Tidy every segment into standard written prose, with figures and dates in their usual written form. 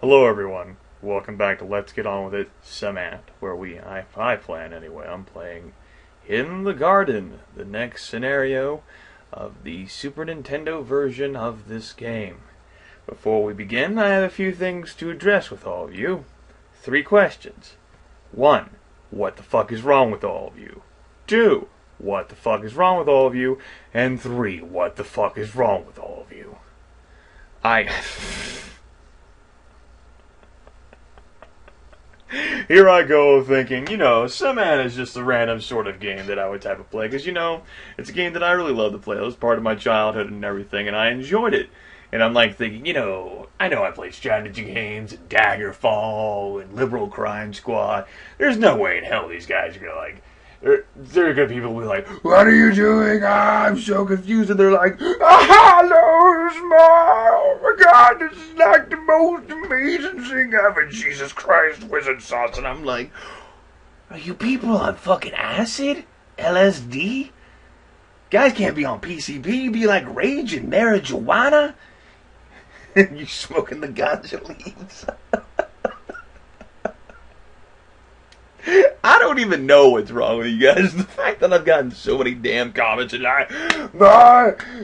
Hello everyone, welcome back to Let's Get On With It, SimAnt, where I plan anyway, I'm playing In the Garden, the next scenario of the Super Nintendo version of this game. Before we begin, I have a few things to address with all of you. 3 questions. 1. What the fuck is wrong with all of you? 2. What the fuck is wrong with all of you? And 3. What the fuck is wrong with all of you? Here I go thinking, SimAnt is just a random sort of game that I would type of play, because, it's a game that I really love to play. It was part of my childhood and everything, and I enjoyed it. And I'm like thinking, I know I played strategy games, and Daggerfall, and Liberal Crime Squad. There's no way in hell these guys are going to, there are good people who be like, what are you doing? I'm so confused. And they're like, hello, smile. Oh my god, this is like the most amazing thing ever. Jesus Christ, wizard sauce. And I'm like, are you people on fucking acid? LSD? Guys can't be on PCP. You be like rage and marijuana. You smoking the ganja leaves. I don't even know what's wrong with you guys. The fact that I've gotten so many damn comments and like,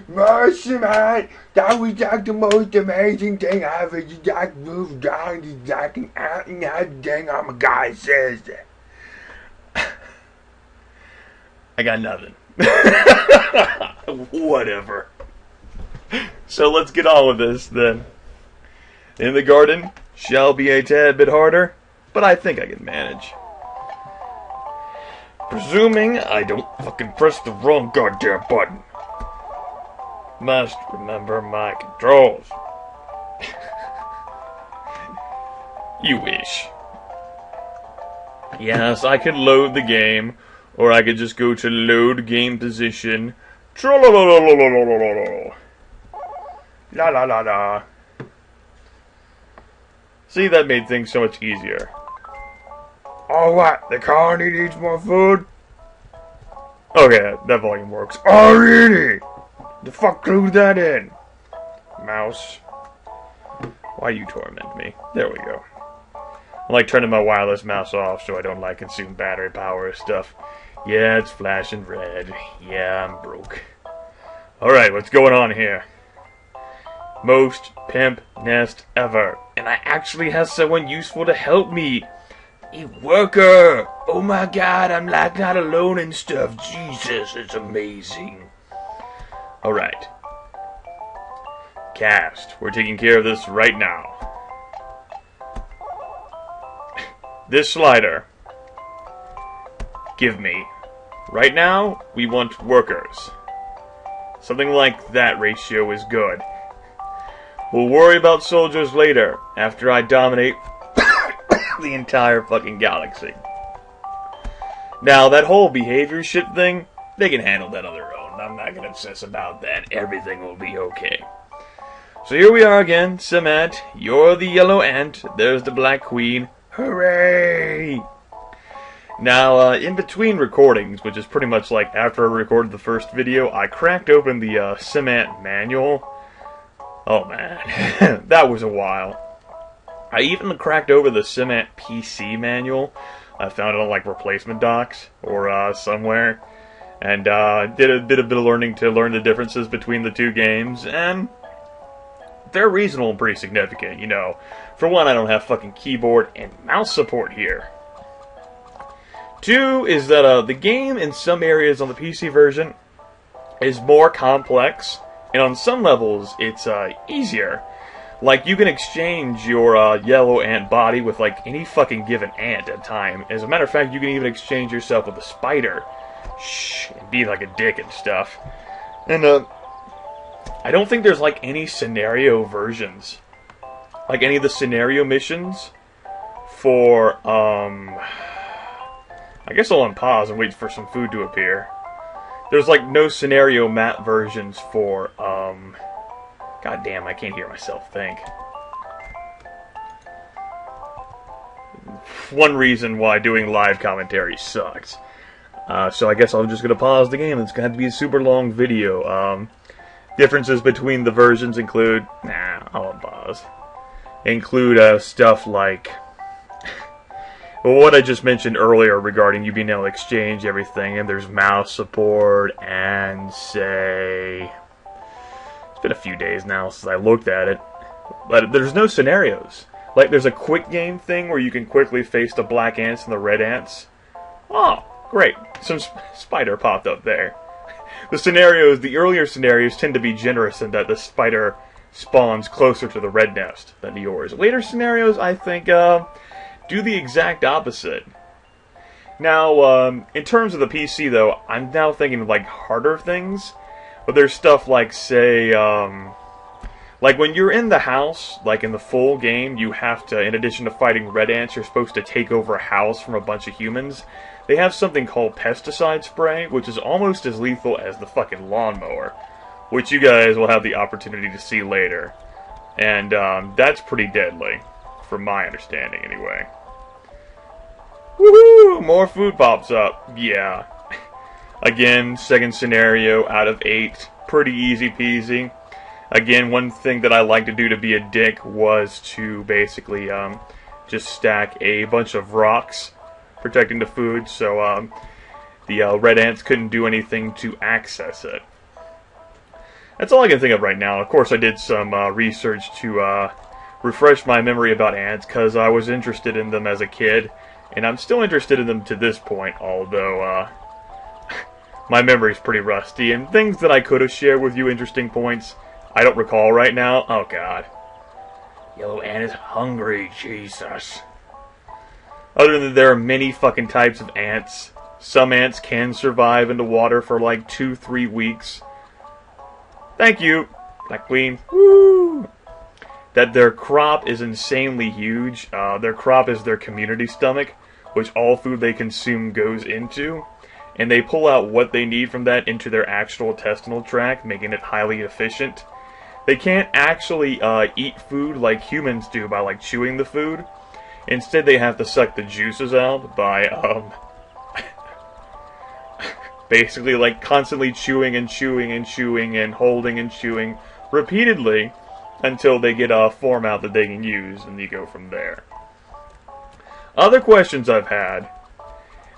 SimAnt, that was like the most amazing thing ever. You just moved on, you like an out and out dang, I'm a guy says that. I got nothing. Whatever. So let's get on with this then. In the garden shall be a tad bit harder, but I think I can manage. Presuming I don't fucking press the wrong goddamn button. Must remember my controls. You wish. Yes, I could load the game, or I could just go to load game position. La la la la. See, that made things so much easier. Oh, what? The colony needs more food? Okay, that volume works. Oh, really? The fuck glued that in? Mouse. Why you torment me? There we go. I'm like turning my wireless mouse off so I don't consume battery power and stuff. Yeah, it's flashing red. Yeah, I'm broke. Alright, what's going on here? Most pimp nest ever. And I actually have someone useful to help me. A worker! Oh my god, I'm not alone and stuff. Jesus, it's amazing. Alright. Cast. We're taking care of this right now. This slider. Give me. Right now, we want workers. Something like that ratio is good. We'll worry about soldiers later, after I dominate the entire fucking galaxy. Now, that whole behavior shit thing, they can handle that on their own. I'm not gonna obsess about that. Everything will be okay. So here we are again, SimAnt. You're the yellow ant. There's the black queen. Hooray! Now, in between recordings, which is pretty much like after I recorded the first video, I cracked open the SimAnt manual. Oh man, that was a while. I even cracked over the SimAnt PC manual. I found it on replacement docs or somewhere, and did a bit of learning to learn the differences between the two games, and they're reasonable and pretty significant. For one, I don't have fucking keyboard and mouse support here. 2 is that the game in some areas on the PC version is more complex, and on some levels it's easier. Like, you can exchange your yellow ant body with, any fucking given ant at time. As a matter of fact, you can even exchange yourself with a spider. Shh, and be like a dick and stuff. And, I don't think there's, any scenario versions. Any of the scenario missions for, I guess I'll unpause and wait for some food to appear. There's, no scenario map versions for, God damn, I can't hear myself think. One reason why doing live commentary sucks. So I guess I'm just going to pause the game. It's going to be a super long video. Differences between the versions include... Nah, I'll unpause. include stuff like, well, what I just mentioned earlier regarding you being able to exchange everything, and there's mouse support, and say, it's been a few days now since I looked at it, but there's no scenarios. Like, there's a quick game thing where you can quickly face the black ants and the red ants. Oh, great. Some spider popped up there. The earlier scenarios tend to be generous in that the spider spawns closer to the red nest than yours. Later scenarios, I think, do the exact opposite. Now, in terms of the PC, though, I'm now thinking of, like, harder things. But there's stuff like, say, like when you're in the house, like in the full game, you have to, in addition to fighting red ants, you're supposed to take over a house from a bunch of humans. They have something called pesticide spray, which is almost as lethal as the fucking lawnmower, which you guys will have the opportunity to see later. And that's pretty deadly, from my understanding anyway. Woohoo! More food pops up. Yeah. Again, second scenario out of 8. Pretty easy peasy. Again, one thing that I like to do to be a dick was to basically just stack a bunch of rocks protecting the food, so the red ants couldn't do anything to access it. That's all I can think of right now. Of course, I did some research to refresh my memory about ants, because I was interested in them as a kid, and I'm still interested in them to this point, although my memory's pretty rusty, and things that I could have shared with you, interesting points, I don't recall right now. Oh, God. Yellow ant is hungry, Jesus. Other than that, there are many fucking types of ants. Some ants can survive in the water for like 2-3 weeks. Thank you, Black Queen. Woo! That their crop is insanely huge. Their crop is their community stomach, which all food they consume goes into. And they pull out what they need from that into their actual intestinal tract, making it highly efficient. They can't actually eat food like humans do by like chewing the food. Instead, they have to suck the juices out by basically like constantly chewing and chewing and chewing and holding and chewing repeatedly until they get a form out that they can use, and you go from there. Other questions I've had.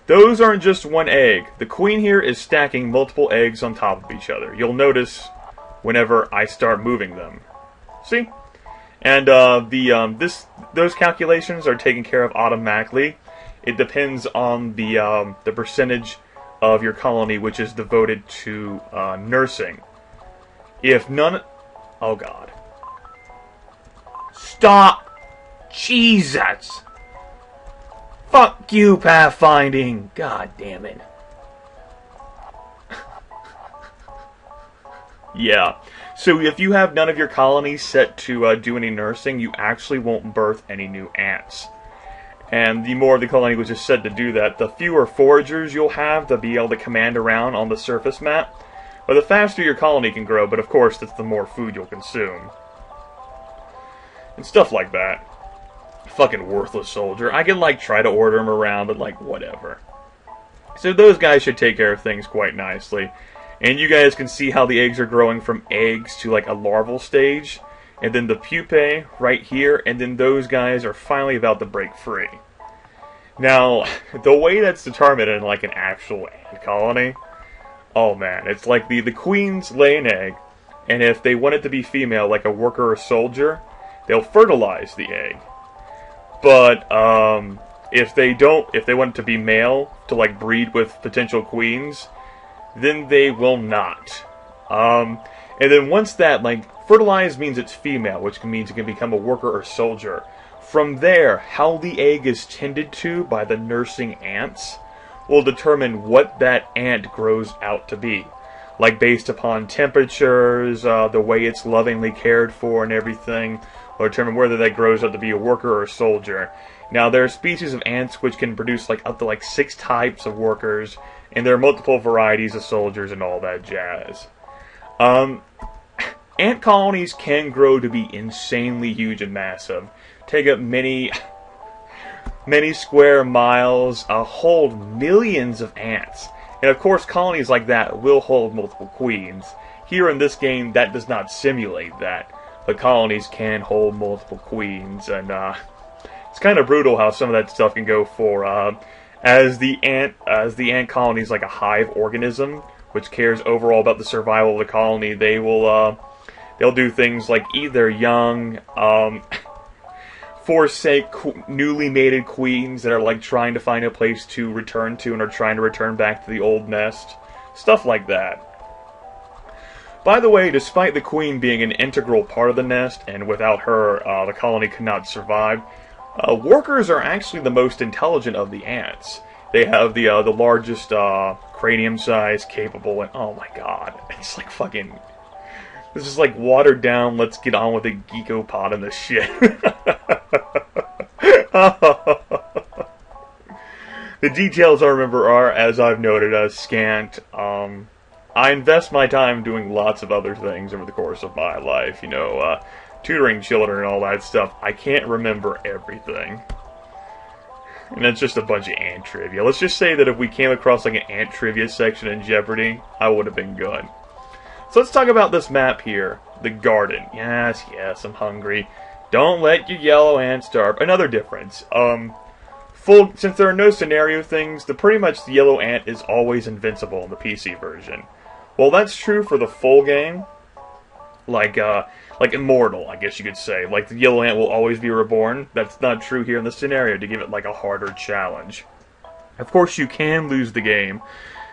Those aren't just one egg. The queen here is stacking multiple eggs on top of each other. You'll notice whenever I start moving them. See? And those calculations are taken care of automatically. It depends on the percentage of your colony which is devoted to nursing. If none... Oh, God. Stop! Jesus! Fuck you, pathfinding! God damn it. Yeah. So if you have none of your colonies set to do any nursing, you actually won't birth any new ants. And the more of the colony which is set to do that, the fewer foragers you'll have to be able to command around on the surface map. Or the faster your colony can grow, but of course that's the more food you'll consume. And stuff like that. Fucking worthless soldier. I can like try to order him around, but like whatever. So those guys should take care of things quite nicely. And you guys can see how the eggs are growing from eggs to like a larval stage. And then the pupae right here. And then those guys are finally about to break free. Now, the way that's determined in like an actual ant colony. Oh man, it's like the queens lay an egg. And if they want it to be female, like a worker or soldier, they'll fertilize the egg. But if they want it to be male, to like breed with potential queens, then they will not. And then once that, like, fertilized means it's female, which means it can become a worker or soldier. From there, how the egg is tended to by the nursing ants will determine what that ant grows out to be. Like, based upon temperatures, the way it's lovingly cared for and everything, will determine whether that grows out to be a worker or a soldier. Now, there are species of ants which can produce like up to like 6 types of workers, and there are multiple varieties of soldiers and all that jazz. Ant colonies can grow to be insanely huge and massive. Take up many square miles, hold millions of ants. And of course, colonies like that will hold multiple queens. Here in this game, that does not simulate that. the colonies can hold multiple queens, and it's kind of brutal how some of that stuff can go for as the ant colony is like a hive organism which cares overall about the survival of the colony. They'll do things like either young forsake newly mated queens that are like trying to find a place to return to and are trying to return back to the old nest, stuff like that. By the way, despite the queen being an integral part of the nest, and without her, the colony could not survive, workers are actually the most intelligent of the ants. They have the largest cranium size capable, and oh my god, it's like fucking... This is like watered down, let's get on with the geekopod and this shit. The details I remember are, as I've noted, scant. I invest my time doing lots of other things over the course of my life, you know, tutoring children and all that stuff. I can't remember everything. And that's just a bunch of ant trivia. Let's just say that if we came across like an ant trivia section in Jeopardy, I would have been good. So let's talk about this map here. The garden. Yes, I'm hungry. Don't let your yellow ant starve. Another difference. Since there are no scenario things, pretty much the yellow ant is always invincible in the PC version. Well, that's true for the full game. Like Immortal, I guess you could say. Like, the yellow ant will always be reborn. That's not true here in the scenario, to give it, like, a harder challenge. Of course, you can lose the game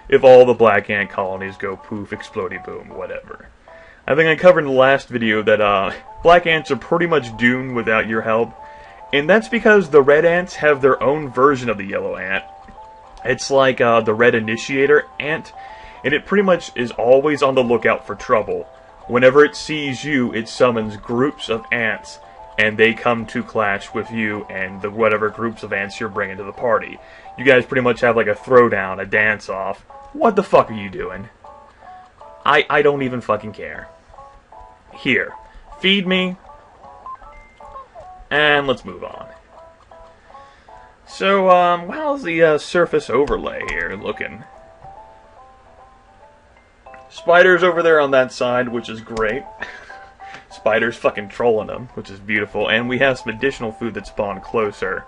if all the black ant colonies go poof, explodey boom, whatever. I think I covered in the last video that, black ants are pretty much doomed without your help. And that's because the red ants have their own version of the yellow ant. It's like, the red initiator ant, and it pretty much is always on the lookout for trouble. Whenever it sees you, it summons groups of ants, and they come to clash with you and the whatever groups of ants you're bringing to the party. You guys pretty much have like a throwdown, a dance-off. What the fuck are you doing? I don't even fucking care. Here, feed me, and let's move on. So, how's the surface overlay here looking? Spiders over there on that side, which is great. Spiders fucking trolling them, which is beautiful. And we have some additional food that spawned closer.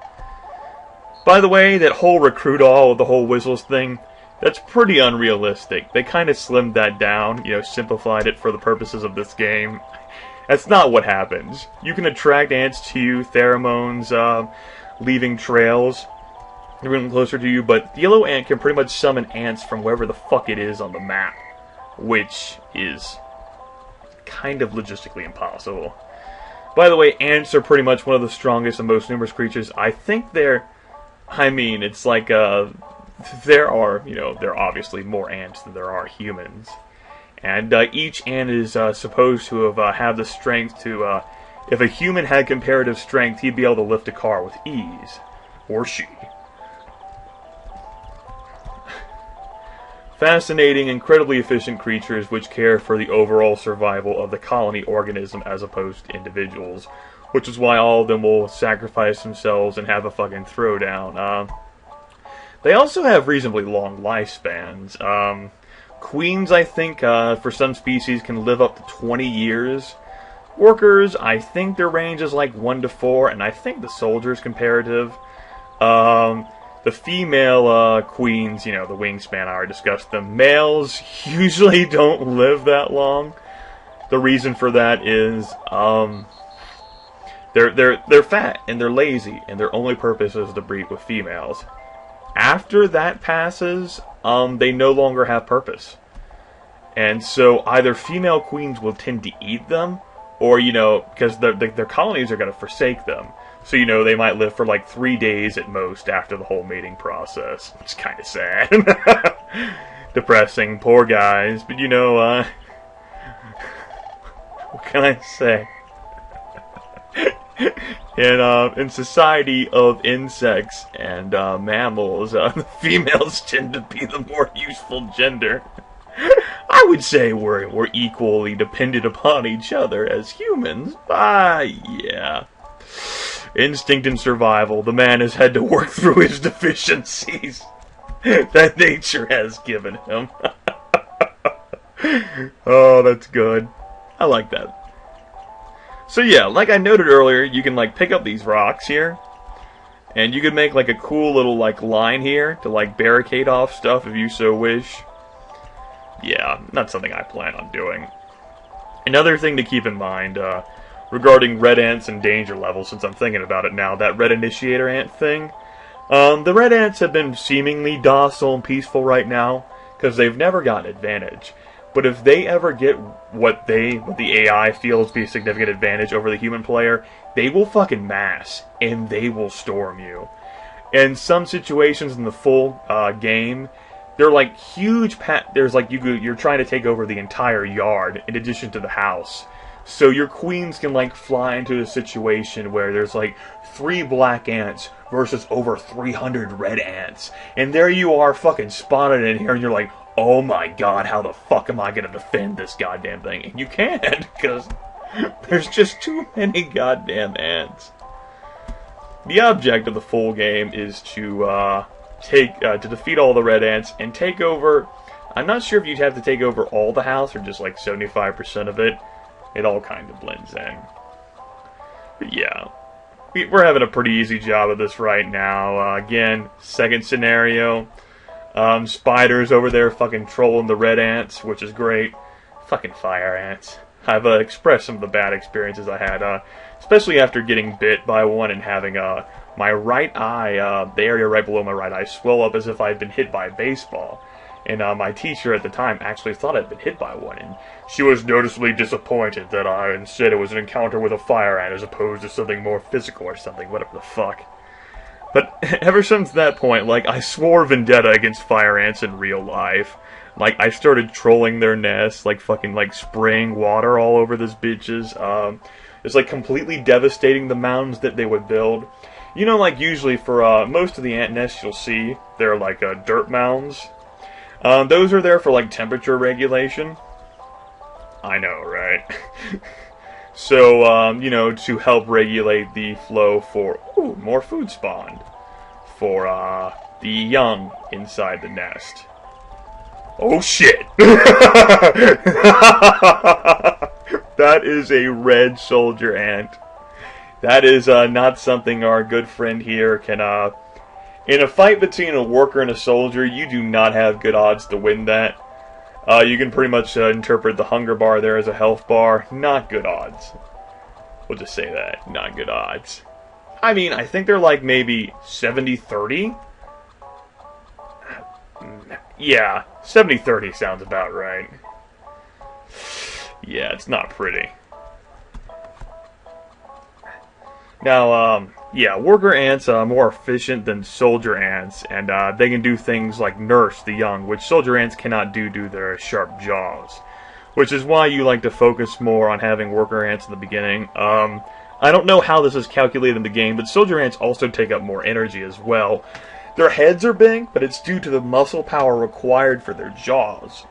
By the way, that whole recruit all, the whole whistles thing, that's pretty unrealistic. They kind of slimmed that down, you know, simplified it for the purposes of this game. That's not what happens. You can attract ants to you, pheromones, leaving trails, bring them closer to you, but the yellow ant can pretty much summon ants from wherever the fuck it is on the map, which is kind of logistically impossible. By the way, ants are pretty much one of the strongest and most numerous creatures. I think it's like, there are obviously more ants than there are humans. And each ant is supposed to have the strength to, if a human had comparative strength, he'd be able to lift a car with ease. Or she. Fascinating, incredibly efficient creatures which care for the overall survival of the colony organism as opposed to individuals. Which is why all of them will sacrifice themselves and have a fucking throwdown. They also have reasonably long lifespans. Queens, I think, for some species can live up to 20 years. Workers, I think their range is like 1 to 4, and I think the soldiers comparative. The female queens, you know, the wingspan, I already discussed them. Males usually don't live that long. The reason for that is, they're fat, and they're lazy, and their only purpose is to breed with females. After that passes, they no longer have purpose. And so either female queens will tend to eat them, or, you know, because their colonies are going to forsake them. So, you know, they might live for like 3 days at most after the whole mating process. It's kind of sad. Depressing, poor guys. But, you know, what can I say? In society of insects and mammals, the females tend to be the more useful gender. I would say we're equally dependent upon each other as humans. Yeah. Instinct and survival. The man has had to work through his deficiencies that nature has given him. Oh, that's good. I like that. So yeah, like I noted earlier, you can like pick up these rocks here, and you could make like a cool little like line here to like barricade off stuff if you so wish. Yeah, not something I plan on doing. Another thing to keep in mind regarding red ants and danger levels, since I'm thinking about it now, that red initiator ant thing. The red ants have been seemingly docile and peaceful right now because they've never gotten advantage. But if they ever get what the AI feels to be a significant advantage over the human player, they will fucking mass, and they will storm you. In some situations in the full game, they're like huge there's like you're trying to take over the entire yard in addition to the house. So your queens can like fly into a situation where there's like 3 black ants versus over 300 red ants. And there you are fucking spotted in here and you're like, oh my god, how the fuck am I gonna defend this goddamn thing? And you can't, because there's just too many goddamn ants. The object of the full game is to defeat all the red ants and take over. I'm not sure if you'd have to take over all the house or just like 75% of it. It all kind of blends in. But yeah, we're having a pretty easy job of this right now. Again, second scenario. Spiders over there fucking trolling the red ants, which is great. Fucking fire ants. I've expressed some of the bad experiences I had, especially after getting bit by one and having my right eye, the area right below my right eye, swell up as if I had been hit by a baseball. And my teacher at the time actually thought I'd been hit by one, and she was noticeably disappointed that instead it was an encounter with a fire ant as opposed to something more physical or something, whatever the fuck. But ever since that point, like, I swore vendetta against fire ants in real life. Like, I started trolling their nests, like, fucking, like, spraying water all over these bitches. It's, like, completely devastating the mounds that they would build. You know, like, usually for most of the ant nests you'll see, they're, like, dirt mounds. Those are there for, like, temperature regulation. I know, right? So, you know, to help regulate the flow for, ooh, more food spawned, for, the young inside the nest. Oh, shit! That is a red soldier ant. That is, not something our good friend here can, in a fight between a worker and a soldier, you do not have good odds to win that. You can pretty much interpret the hunger bar there as a health bar. Not good odds. We'll just say that. Not good odds. I mean, I think they're like maybe 70-30? Yeah, 70-30 sounds about right. Yeah, it's not pretty. Now, yeah, worker ants are more efficient than soldier ants, and they can do things like nurse the young, which soldier ants cannot do due to their sharp jaws. Which is why you like to focus more on having worker ants in the beginning. I don't know how this is calculated in the game, but soldier ants also take up more energy as well. Their heads are big, but it's due to the muscle power required for their jaws,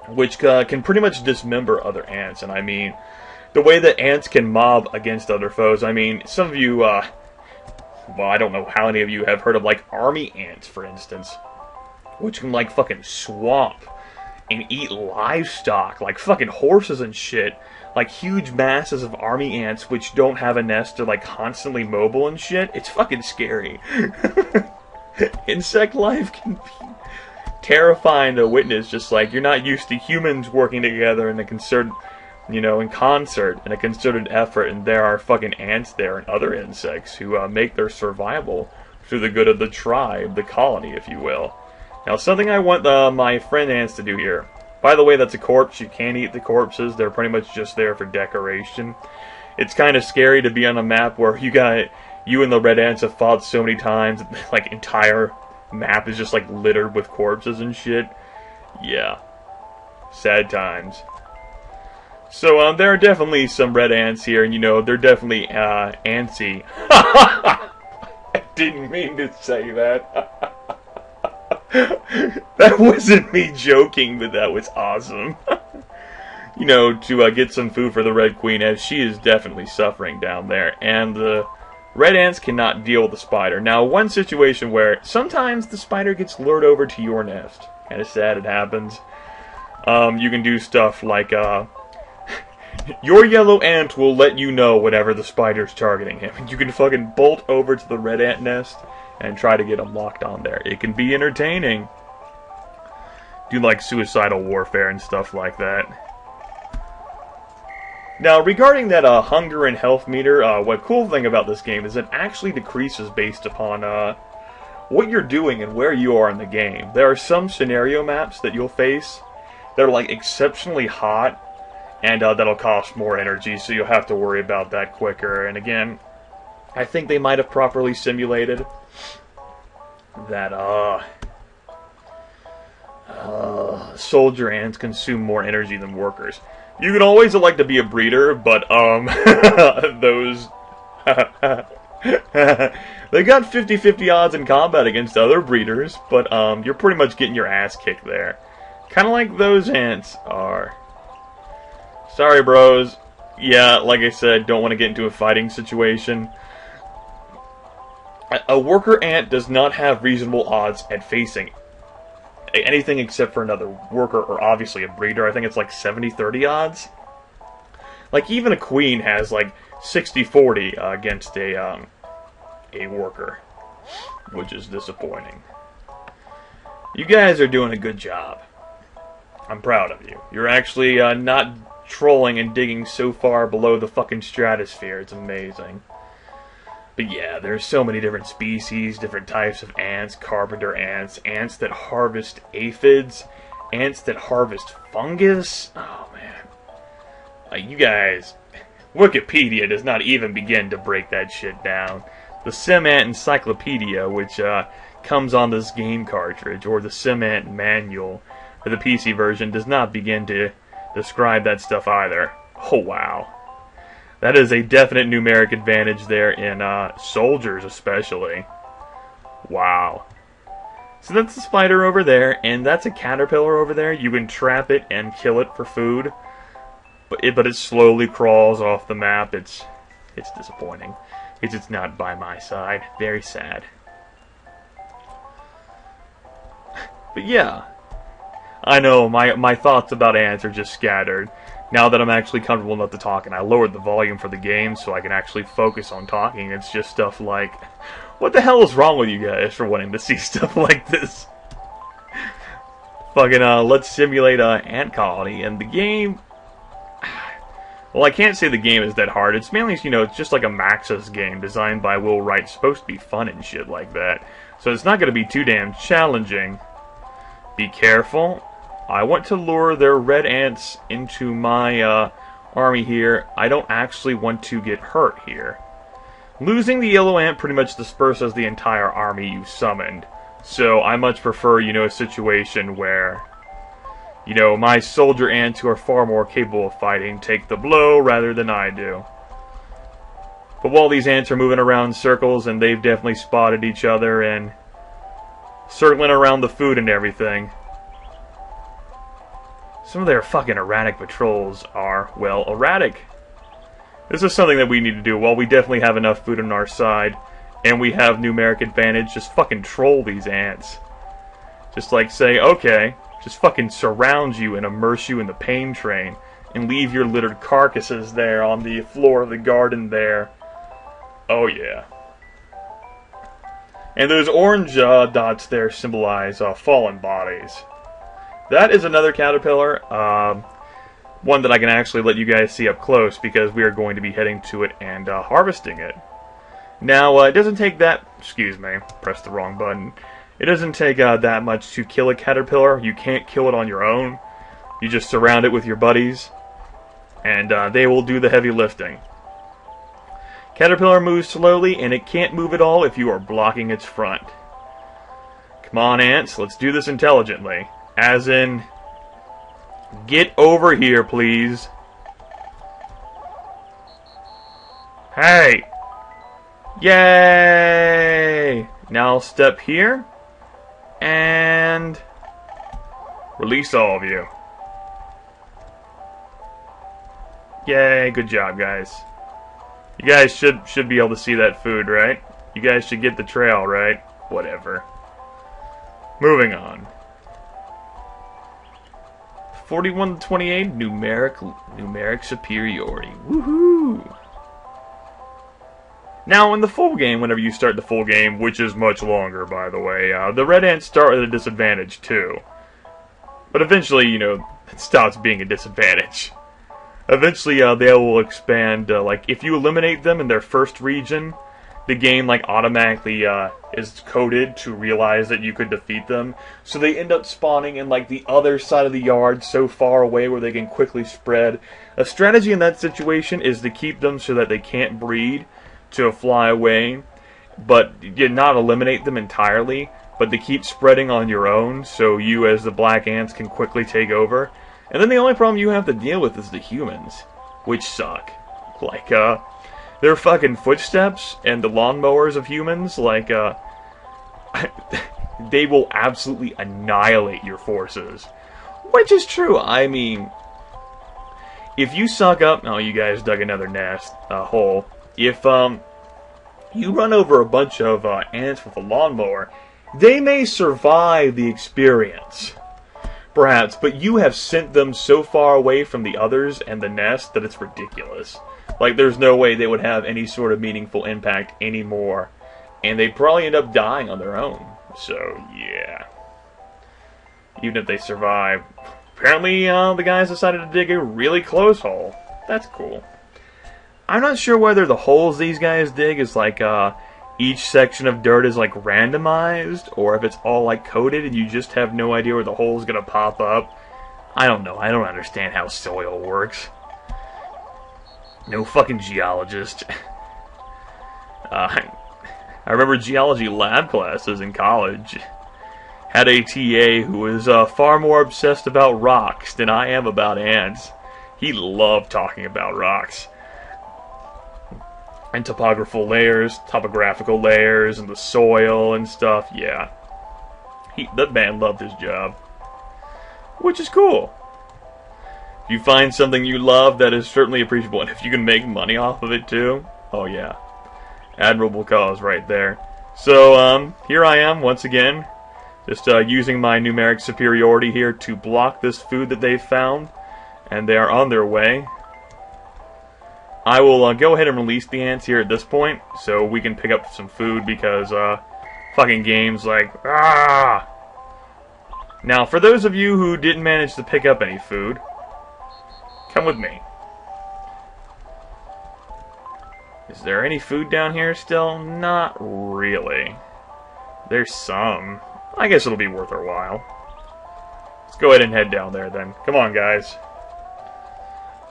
which can pretty much dismember other ants, and I mean, the way that ants can mob against other foes. I mean, some of you, well, I don't know how many of you have heard of, like, army ants, for instance, which can, like, fucking swamp and eat livestock, like fucking horses and shit. Like, huge masses of army ants which don't have a nest, are, like, constantly mobile and shit. It's fucking scary. Insect life can be terrifying to witness, just like, you're not used to humans working together in a concerted, you know, in concert, in a concerted effort, and there are fucking ants there and other insects who make their survival through the good of the tribe, the colony, if you will. Now, something I want my friend ants to do here. By the way, that's a corpse. You can't eat the corpses. They're pretty much just there for decoration. It's kind of scary to be on a map where you and the red ants have fought so many times, like, entire map is just, like, littered with corpses and shit. Yeah. Sad times. So, there are definitely some red ants here, and, you know, they're definitely, antsy. I didn't mean to say that. That wasn't me joking, but that was awesome. You know, to get some food for the Red Queen, as she is definitely suffering down there. And the red ants cannot deal with the spider. Now, one situation where sometimes the spider gets lured over to your nest. Kind of sad, it happens. You can do stuff like, Your yellow ant will let you know whenever the spider's targeting him. You can fucking bolt over to the red ant nest and try to get him locked on there. It can be entertaining. Do like suicidal warfare and stuff like that. Now, regarding that hunger and health meter, what cool thing about this game is it actually decreases based upon what you're doing and where you are in the game. There are some scenario maps that you'll face that are like exceptionally hot, and that'll cost more energy, so you'll have to worry about that quicker. And again, I think they might have properly simulated that soldier ants consume more energy than workers. You can always elect to be a breeder, but those they got 50-50 odds in combat against other breeders, but you're pretty much getting your ass kicked there. Kind of like those ants are. Sorry, bros. Yeah, like I said, don't want to get into a fighting situation. A worker ant does not have reasonable odds at facing anything except for another worker, or obviously a breeder. I think it's like 70-30 odds. Like, even a queen has like 60-40 against a worker, which is disappointing. You guys are doing a good job. I'm proud of you. You're actually not trolling and digging so far below the fucking stratosphere. It's amazing. But yeah, there's so many different species, different types of ants, carpenter ants, ants that harvest aphids, ants that harvest fungus. Oh man. You guys, Wikipedia does not even begin to break that shit down. The SimAnt Encyclopedia, which comes on this game cartridge, or the SimAnt Manual for the PC version, does not begin to describe that stuff either. Oh wow. That is a definite numeric advantage there in soldiers especially. Wow. So that's a spider over there, and that's a caterpillar over there. You can trap it and kill it for food, but it slowly crawls off the map. It's disappointing. It's not by my side. Very sad. But yeah, I know my thoughts about ants are just scattered. Now that I'm actually comfortable enough to talk, and I lowered the volume for the game so I can actually focus on talking, it's just stuff like, what the hell is wrong with you guys for wanting to see stuff like this? Fucking, let's simulate an ant colony, and the game... Well, I can't say the game is that hard. It's mainly, it's just like a Maxis game designed by Will Wright. It's supposed to be fun and shit like that. So it's not going to be too damn challenging. Be careful. I want to lure their red ants into my army here. I don't actually want to get hurt here. Losing the yellow ant pretty much disperses the entire army you summoned. So I much prefer, a situation where, my soldier ants who are far more capable of fighting take the blow rather than I do. But while these ants are moving around in circles, and they've definitely spotted each other and circling around the food and everything, some of their fucking erratic patrols are, well, erratic. This is something that we need to do. While we definitely have enough food on our side, and we have numeric advantage, just fucking troll these ants. Just like say, okay, just fucking surround you and immerse you in the pain train, and leave your littered carcasses there on the floor of the garden there. Oh yeah. And those orange dots there symbolize fallen bodies. That is another caterpillar, one that I can actually let you guys see up close because we are going to be heading to it and harvesting it. Now, it doesn't take that... Excuse me, pressed the wrong button. It doesn't take that much to kill a caterpillar. You can't kill it on your own. You just surround it with your buddies, and they will do the heavy lifting. Caterpillar moves slowly, and it can't move at all if you are blocking its front. Come on, ants, let's do this intelligently. As in, get over here, please. Hey! Yay! Now I'll step here, and release all of you. Yay, good job, guys. You guys should be able to see that food, right? You guys should get the trail, right? Whatever. Moving on. 41 to 28, numeric superiority. Woohoo! Now, in the full game, whenever you start the full game, which is much longer, by the way, the red ants start at a disadvantage, too. But eventually, you know, it stops being a disadvantage. Eventually, they will expand, like, if you eliminate them in their first region, the game, like, automatically, is coded to realize that you could defeat them. So they end up spawning in, like, the other side of the yard so far away where they can quickly spread. A strategy in that situation is to keep them so that they can't breed, to fly away, but you not eliminate them entirely, but to keep spreading on your own, so you as the black ants can quickly take over. And then the only problem you have to deal with is the humans, which suck. Like, their fucking footsteps and the lawnmowers of humans, like, they will absolutely annihilate your forces. Which is true. I mean, if you suck up... Oh, you guys dug another hole. If, you run over a bunch of, ants with a lawnmower, they may survive the experience. Perhaps, but you have sent them so far away from the others and the nest that it's ridiculous. Like, there's no way they would have any sort of meaningful impact anymore. And they'd probably end up dying on their own. So, yeah. Even if they survive. Apparently, the guys decided to dig a really close hole. That's cool. I'm not sure whether the holes these guys dig is like, each section of dirt is like randomized, or if it's all like coded and you just have no idea where the hole is going to pop up. I don't know. I don't understand how soil works. No fucking geologist. I remember geology lab classes in college. Had a TA who was far more obsessed about rocks than I am about ants. He loved talking about rocks. And topographical layers, and the soil and stuff, yeah. That man loved his job. Which is cool. If you find something you love, that is certainly appreciable. And if you can make money off of it, too, oh yeah. Admirable cause right there. So, here I am, once again. Just using my numeric superiority here to block this food that they've found. And they are on their way. I will go ahead and release the ants here at this point, so we can pick up some food, because fucking game's like, ah! Now, for those of you who didn't manage to pick up any food, come with me. Is there any food down here still? Not really. There's some. I guess it'll be worth our while. Let's go ahead and head down there then. Come on, guys.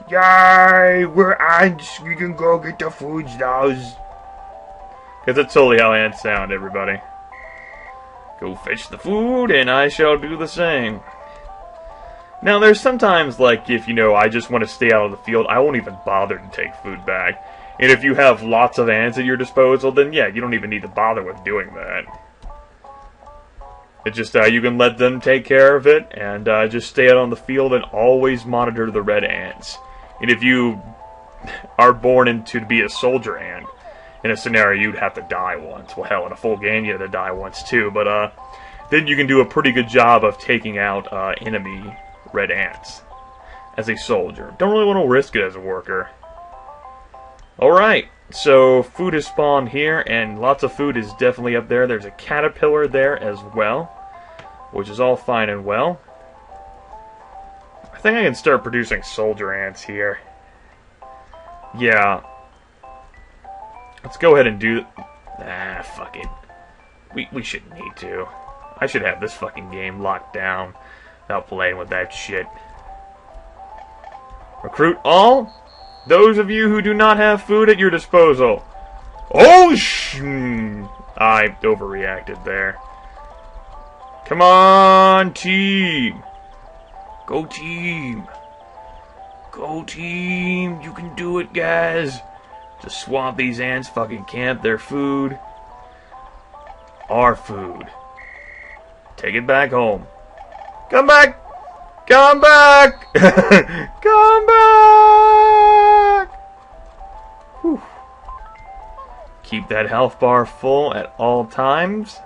Yay! We're ants! We can go get the food now. Because that's totally how ants sound, everybody. Go fetch the food, and I shall do the same. Now, there's sometimes, like, if, you know, I just want to stay out of the field, I won't even bother to take food back. And if you have lots of ants at your disposal, then yeah, you don't even need to bother with doing that. It's just, you can let them take care of it, and just stay out on the field and always monitor the red ants. And if you are born into to be a soldier ant, in a scenario you'd have to die once. Well, hell, in a full game you have to die once too, but then you can do a pretty good job of taking out enemy red ants as a soldier. Don't really want to risk it as a worker. Alright, so food is spawned here, and lots of food is definitely up there. There's a caterpillar there as well, which is all fine and well. I think I can start producing soldier ants here. Yeah. Let's go ahead and do... Ah, fuck it. We shouldn't need to. I should have this fucking game locked down without playing with that shit. Recruit all those of you who do not have food at your disposal. Oh, I overreacted there. Come on, team. Go team. Go team. You can do it, guys. Just swamp these ants, fucking camp their food. Our food. Take it back home. Come back. Come back. Come back. Whew. Keep that health bar full at all times.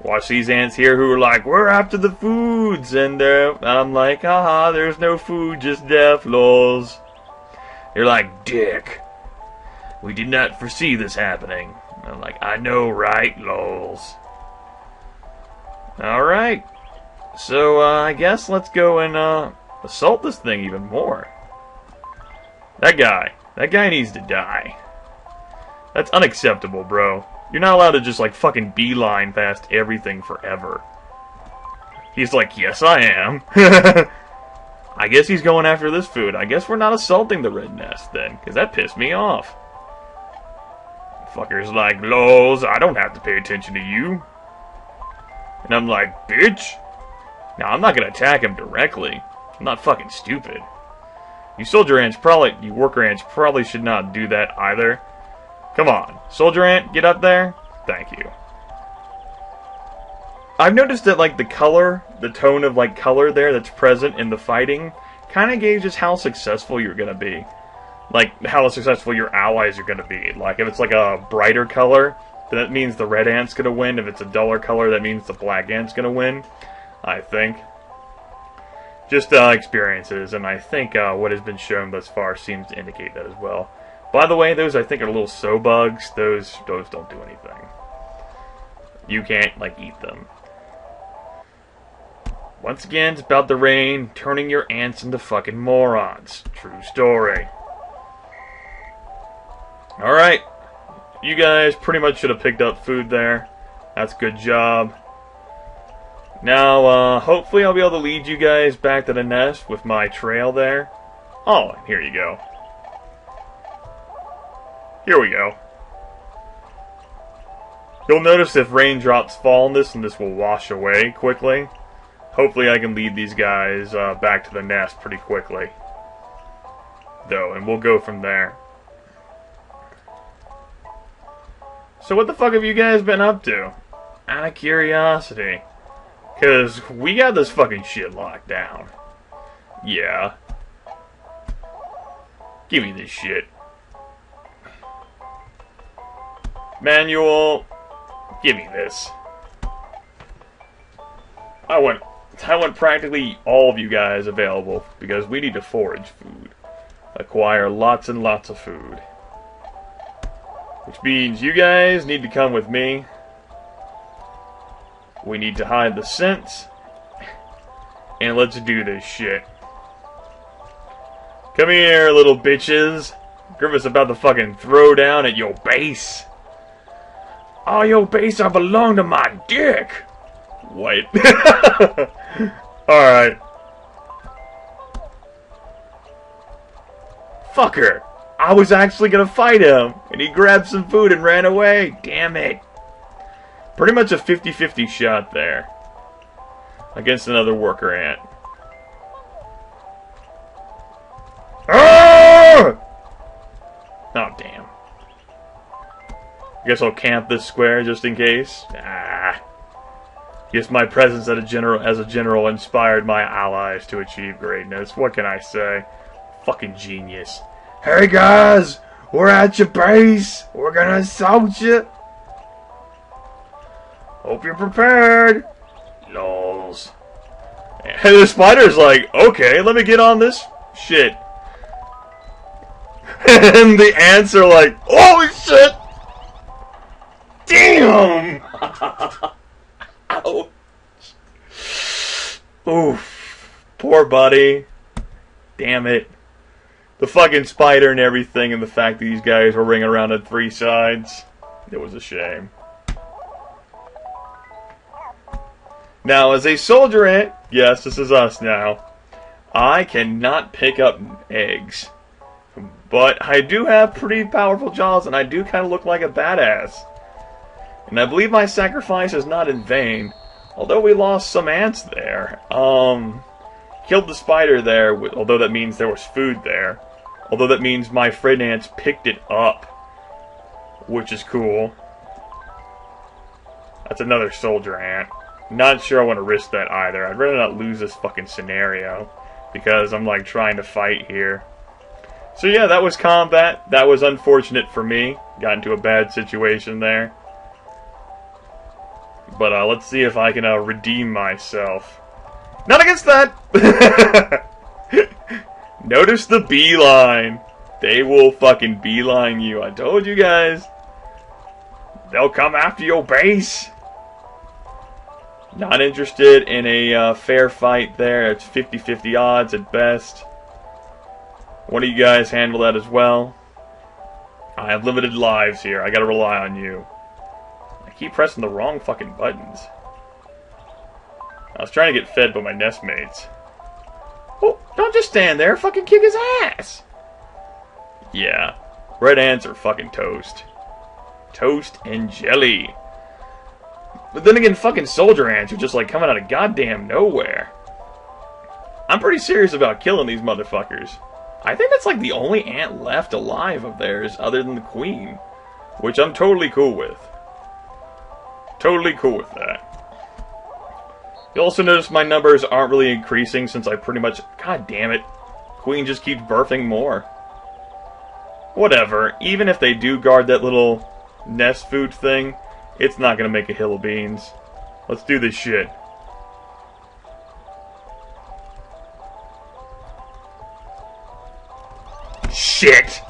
Watch these ants here who are like, we're after the foods, and I'm like, haha, there's no food, just death, lols. They're like, dick. We did not foresee this happening. I'm like, I know, right, lols. Alright. So, I guess let's go and, assault this thing even more. That guy needs to die. That's unacceptable, bro. You're not allowed to just, like, fucking beeline past everything forever. He's like, yes, I am. I guess he's going after this food. I guess we're not assaulting the red nest, then, because that pissed me off. Fucker's like, lols, I don't have to pay attention to you. And I'm like, bitch. Now, I'm not gonna attack him directly. I'm not fucking stupid. You worker ants probably should not do that either. Come on, soldier ant, get up there. Thank you. I've noticed that, like, the tone of, like, color there that's present in the fighting kind of gauges how successful you're gonna be. Like, how successful your allies are gonna be. Like, if it's, like, a brighter color, then that means the red ant's gonna win. If it's a duller color, that means the black ant's gonna win. I think. Just, experiences, and I think, what has been shown thus far seems to indicate that as well. By the way, those I think are little sow bugs. Those don't do anything. You can't, like, eat them. Once again, it's about the rain, turning your ants into fucking morons. True story. Alright. You guys pretty much should have picked up food there. That's a good job. Now, hopefully I'll be able to lead you guys back to the nest with my trail there. Oh, here you go. Here we go. You'll notice if raindrops fall on this, and this will wash away quickly. Hopefully I can lead these guys back to the nest pretty quickly. Though, and we'll go from there. So what the fuck have you guys been up to? Out of curiosity. Because we got this fucking shit locked down. Yeah. Give me this shit. Manual. Give me this. I want practically all of you guys available because we need to forage food. Acquire lots and lots of food. Which means you guys need to come with me. We need to hide the scents. And let's do this shit. Come here, little bitches. Grimith's about to fucking throw down at your base. Oh, your base, I belong to my dick. What? Alright. Fucker. I was actually gonna fight him. And he grabbed some food and ran away. Damn it. Pretty much a 50-50 shot there. Against another worker ant. Ah! Oh, damn. Guess I'll camp this square just in case. Ah. Guess my presence as a general inspired my allies to achieve greatness. What can I say? Fucking genius. Hey guys! We're at your base! We're gonna assault you! Hope you're prepared! Lols. And the spider's like, okay, let me get on this shit. And the ants are like, holy shit! Damn! Ouch. Oof. Poor buddy. Damn it. The fucking spider and everything, and the fact that these guys were ringing around at three sides. It was a shame. Now, as a soldier ant, yes, this is us now, I cannot pick up eggs. But I do have pretty powerful jaws, and I do kind of look like a badass. And I believe my sacrifice is not in vain. Although we lost some ants there. Killed the spider there, although that means there was food there. Although that means my friend ants picked it up. Which is cool. That's another soldier ant. Not sure I want to risk that either. I'd rather not lose this fucking scenario. Because I'm like trying to fight here. So yeah, that was combat. That was unfortunate for me. Got into a bad situation there. But let's see if I can redeem myself. Not against that! Notice the beeline. They will fucking beeline you. I told you guys. They'll come after your base. Not interested in a fair fight there. It's 50-50 odds at best. One of you guys handle that as well. I have limited lives here. I gotta rely on you. I keep pressing the wrong fucking buttons. I was trying to get fed by my nestmates. Oh, don't just stand there. Fucking kick his ass. Yeah. Red ants are fucking toast. Toast and jelly. But then again, fucking soldier ants are just like coming out of goddamn nowhere. I'm pretty serious about killing these motherfuckers. I think that's like the only ant left alive of theirs other than the queen. Which I'm totally cool with. Totally cool with that. You'll also notice my numbers aren't really increasing since I pretty much... God damn it. Queen just keeps birthing more. Whatever. Even if they do guard that little nest food thing, it's not going to make a hill of beans. Let's do this shit. Shit!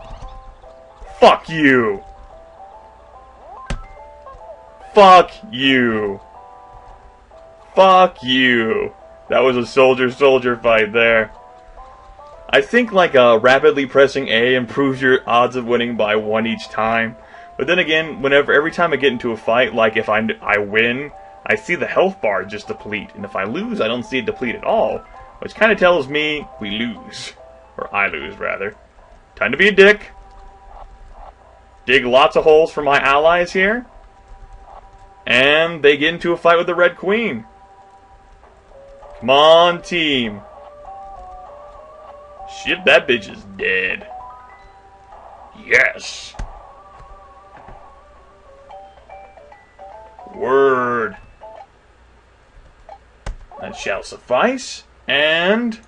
Fuck you! Fuck you! Fuck you! That was a soldier-soldier fight there. I think like rapidly pressing A improves your odds of winning by 1 each time. But then again, every time I get into a fight, like if I win, I see the health bar just deplete. And if I lose, I don't see it deplete at all. Which kind of tells me we lose. Or I lose, rather. Time to be a dick. Dig lots of holes for my allies here. And they get into a fight with the Red Queen. Come on, team. Shit, that bitch is dead. Yes. Word. That shall suffice. And...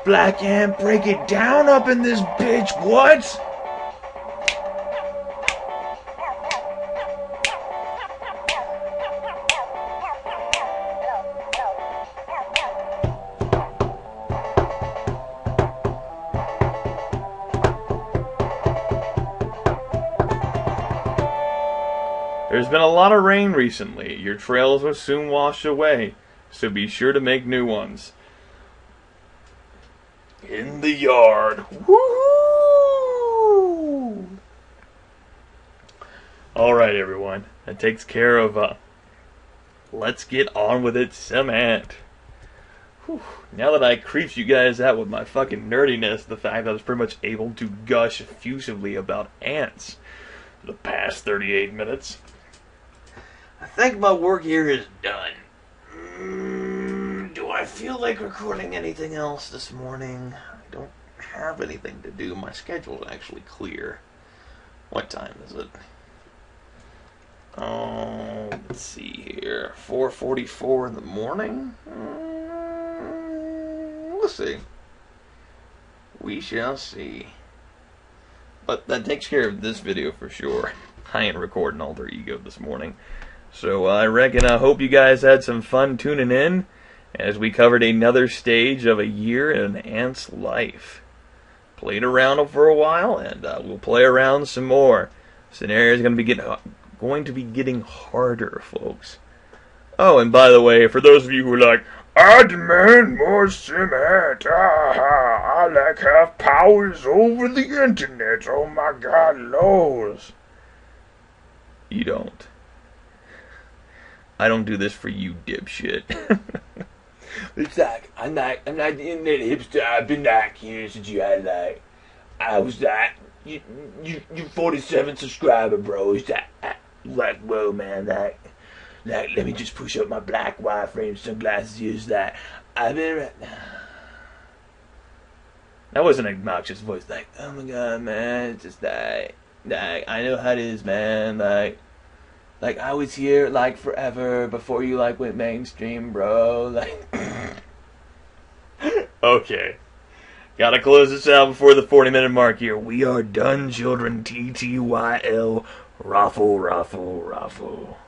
Black Ant, break it down up in this bitch, what? There's been a lot of rain recently. Your trails will soon wash away, so be sure to make new ones. In the yard. Woohoo! Alright, everyone. That takes care of, let's get on with it, SimAnt. Now that I creeped you guys out with my fucking nerdiness, the fact that I was pretty much able to gush effusively about ants for the past 38 minutes, I think my work here is done. Do I feel like recording anything else this morning? I don't have anything to do. My schedule's actually clear. What time is it? Oh, let's see here. 4:44 in the morning? We'll see. We shall see. But that takes care of this video for sure. I ain't recording Alter Ego this morning. So I reckon I hope you guys had some fun tuning in as we covered another stage of a year in an ant's life. Played around for a while, and we'll play around some more. Scenario is going to be getting harder, folks. Oh, and by the way, for those of you who are like, I demand more SimAnt. I like have powers over the internet. Oh my God, Lowe's. You don't. I don't do this for you, dipshit. It's like, I'm not the internet hipster. I've been like here since you had like, I was like, you 47 subscriber, bro. It's like, whoa, man, like, let me just push up my black wireframe sunglasses. Use that. I've been. That was an obnoxious voice. Like, oh my God, man, it's just like, I know how it is, man. Like I was here like forever before you like went mainstream, bro. Like, okay. Gotta close this out before the 40-minute mark here. We are done, children. TTYL. Raffle, raffle, raffle.